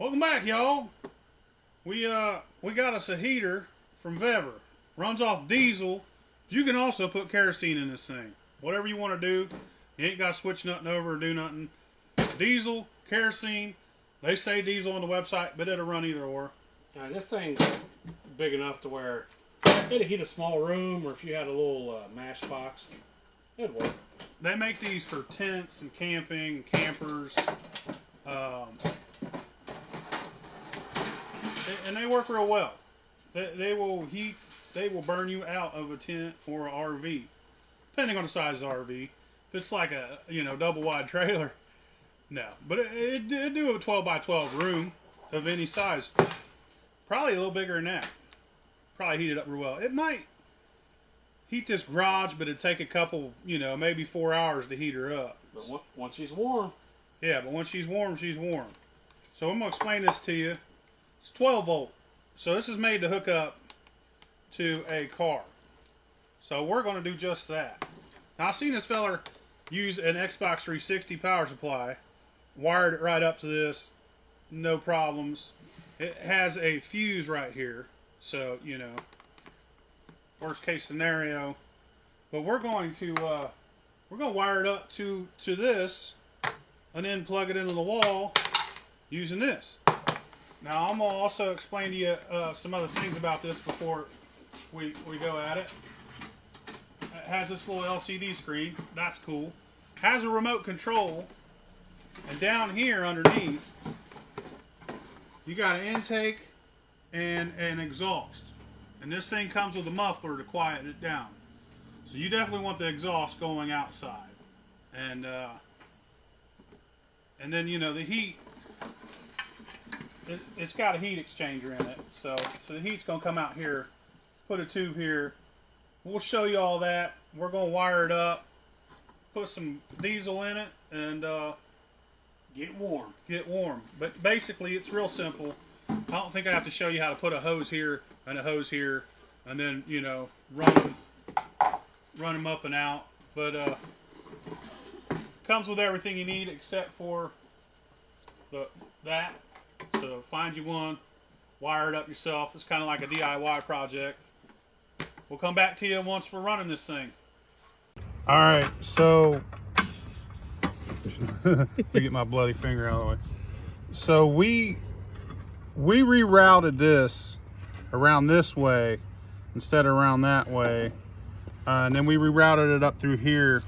Welcome back, y'all. We got us a heater from Vevor. Runs off diesel. You can also put kerosene in this thing. Whatever you want to do. You ain't got to switch nothing over or do nothing. Diesel, kerosene. They say diesel on the website, but it'll run either or. Now this thing's big enough to where it'd heat a small room, or if you had a little mash box, it'd work. They make these for tents and camping and campers. And they work real well. They will heat, they will burn you out of a tent or an RV, depending on the size of the RV. If it's like a double wide trailer, no. But it do a 12 by 12 room of any size. Probably a little bigger than that. Probably heat it up real well. It might heat this garage, but it'd take a couple, maybe 4 hours to heat her up. But once she's warm. Yeah, but once she's warm, she's warm. So I'm going to explain this to you. It's 12 volt. So this is made to hook up to a car. So we're going to do just that. Now I've seen this feller use an Xbox 360 power supply. Wired it right up to this. No problems. It has a fuse right here. So, worst case scenario. But we're going to wire it up to this and then plug it into the wall using this. Now I'm going to also explain to you some other things about this before we go at it. It has this little LCD screen. That's cool. Has a remote control. And down here underneath, you got an intake and an exhaust. And this thing comes with a muffler to quiet it down. So you definitely want the exhaust going outside. And then, the heat, it's got a heat exchanger in it. So the heat's going to come out here. Put a tube here. We'll show you all that. We're going to wire it up. Put some diesel in it. And get warm. Get warm. But basically, it's real simple. I don't think I have to show you how to put a hose here and a hose here. And then, run them up and out. But comes with everything you need except for that. So find you one, wire it up yourself. It's kind of like a DIY project. We'll come back to you once we're running this thing. All right, so let me get my bloody finger out of the way. So we rerouted this around this way instead of around that way, and then we rerouted it up through here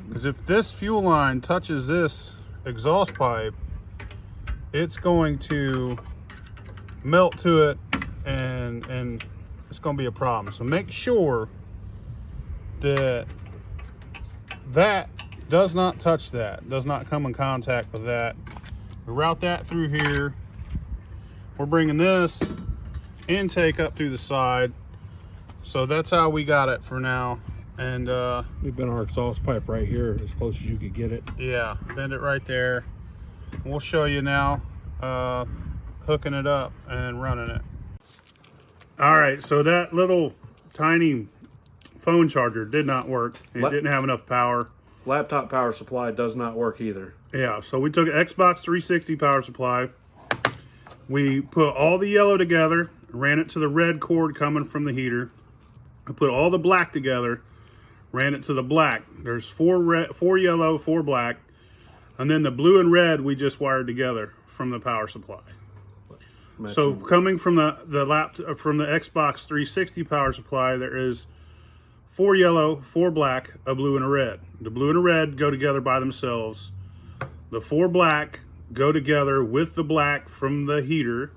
because if this fuel line touches this exhaust pipe, it's going to melt to it and it's going to be a problem. So make sure that does not touch that, does not come in contact with that. We route that through here. We're bringing this intake up through the side. So that's how we got it for now. And we've been our exhaust pipe right here as close as you could get it. Yeah, bend it right there. We'll show you now hooking it up and running it. All right, so that little tiny phone charger did not work. It didn't have enough power. Laptop power supply does not work either. Yeah, so we took an Xbox 360 power supply. We put all the yellow together, ran it to the red cord coming from the heater. I put all the black together, ran it to the black. There's four yellow, 4 black. And then the blue and red we just wired together from the power supply. So coming from the Xbox 360 power supply, there is 4 yellow, 4 black, a blue and a red. The blue and a red go together by themselves. The 4 black go together with the black from the heater,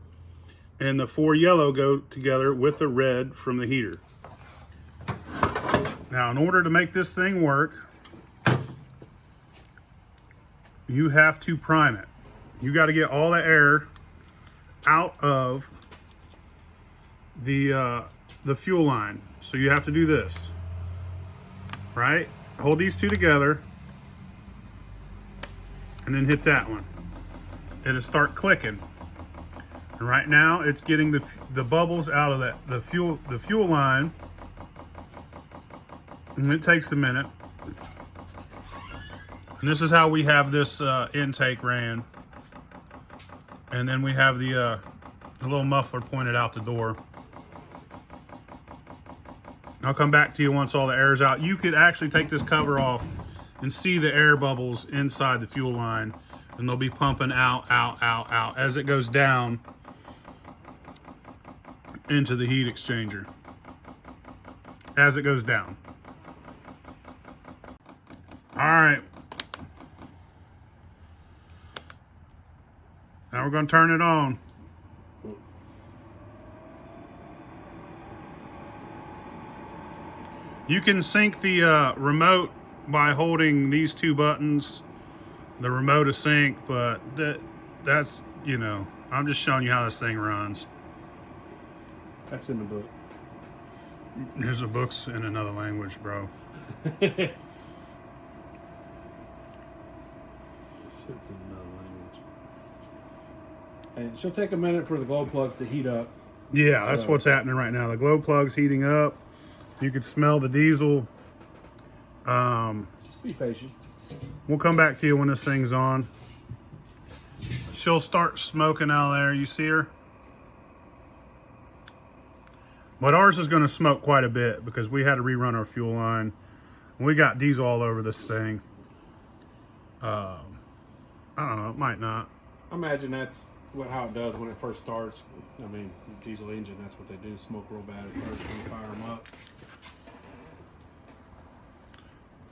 and the 4 yellow go together with the red from the heater. Now, in order to make this thing work, you have to prime it. You got to get all the air out of the fuel line. So you have to do this, right? Hold these two together and then hit that one. It'll start clicking. And right now it's getting the bubbles out of the fuel line, and it takes a minute. And this is how we have this intake ran. And then we have the little muffler pointed out the door. I'll come back to you once all the air's out. You could actually take this cover off and see the air bubbles inside the fuel line, and they'll be pumping out, out, out, out as it goes down into the heat exchanger. As it goes down. All right. Now we're going to turn it on. You can sync the remote by holding these two buttons, the remote to sync, but that's, you know, I'm just showing you how this thing runs. That's in the book. There's the books in another language, bro. It's in another language. And she'll take a minute for the glow plugs to heat up. Yeah, that's what's happening right now. The glow plug's heating up. You could smell the diesel. Just be patient. We'll come back to you when this thing's on. She'll start smoking out there. You see her? But ours is going to smoke quite a bit because we had to rerun our fuel line. We got diesel all over this thing. I don't know. It might not. I imagine that's how it does when it first starts. I mean, diesel engine, that's what they do. Smoke real bad at first when you fire them up.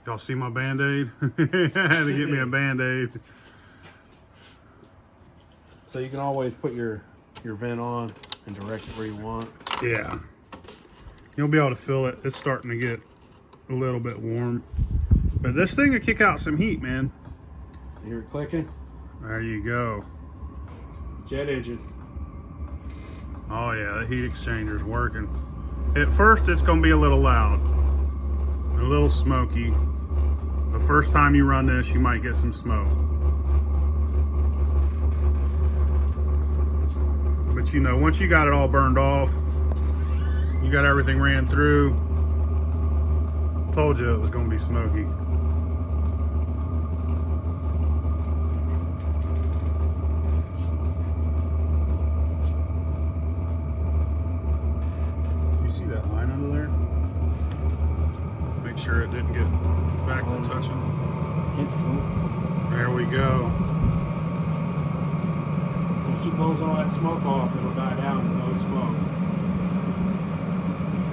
Y'all see my Band-Aid? I had to get me a Band-Aid. So you can always put your vent on and direct it where you want. Yeah. You'll be able to feel it. It's starting to get a little bit warm. But this thing will kick out some heat, man. You hear it clicking? There you go. Jet engine. Oh yeah, the heat exchanger's working. At first it's going to be a little loud. A little smoky. The first time you run this, you might get some smoke. But you know, once you got it all burned off, you got everything ran through, told you it was going to be smoky. You see that line under there? Make sure it didn't get back to touching. It's cool. There we go. Once you blows all that smoke off, it'll die down with no smoke.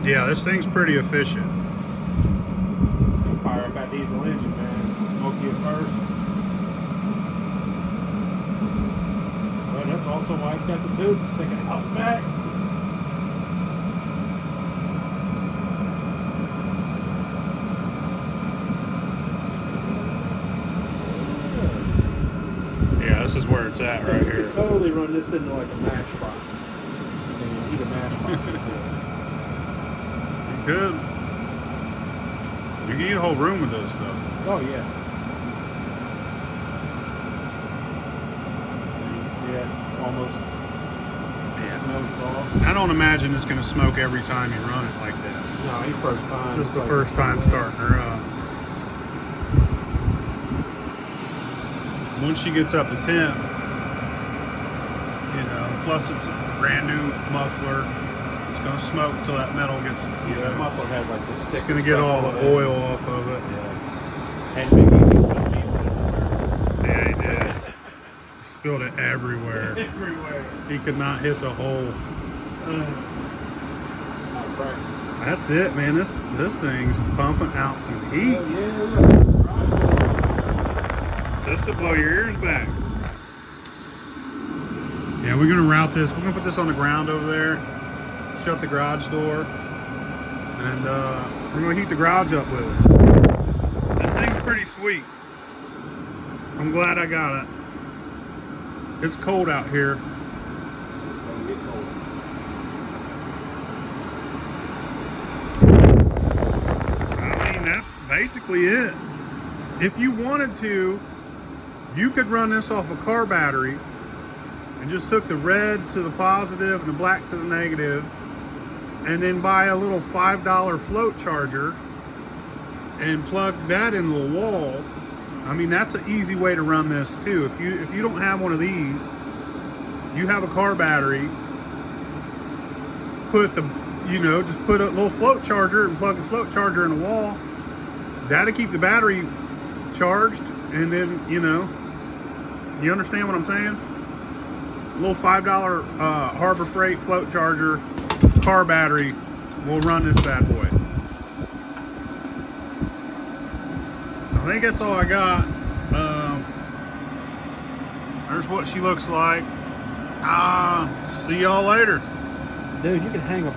Yeah, this thing's pretty efficient. You fire up that diesel engine, man. Smoky at first. But that's also why it's got the tube sticking out the back. Yeah, this is where it's at right You here. could totally run this into like a matchbox. And eat a matchbox with this. You could. You can eat a whole room with this, though. Oh, yeah. You can see it. It's almost no exhaust. I don't imagine it's going to smoke every time you run it like that. No, your first time. Just the It's first time starting her up. Once she gets up to temp, you know, plus it's a brand new muffler. It's going to smoke until that metal gets, you That know, muffler had like the stick. it's going to get all the oil off of it. Yeah. And maybe he spilled diesel Yeah, he did. He spilled it everywhere. everywhere. He could not hit the hole. Out of practice. That's it, man. This thing's pumping out some heat. Oh, yeah. This will blow your ears back. Yeah, we're gonna route this. We're gonna put this on the ground over there. Shut the garage door, and we're gonna heat the garage up with it. This thing's pretty sweet. I'm glad I got it. It's cold out here. It's going to get cold. I mean, that's basically it. If you wanted to, you could run this off a car battery and just hook the red to the positive and the black to the negative, and then buy a little $5 float charger and plug that into the wall. I mean, that's an easy way to run this too. If you don't have one of these, you have a car battery, put the, just put a little float charger and plug a float charger in the wall. That'll keep the battery charged, and then, you understand what I'm saying? A little $5 Harbor Freight float charger, car battery will run this bad boy. I think that's all I got. There's what she looks like. See y'all later. Dude, you can hang a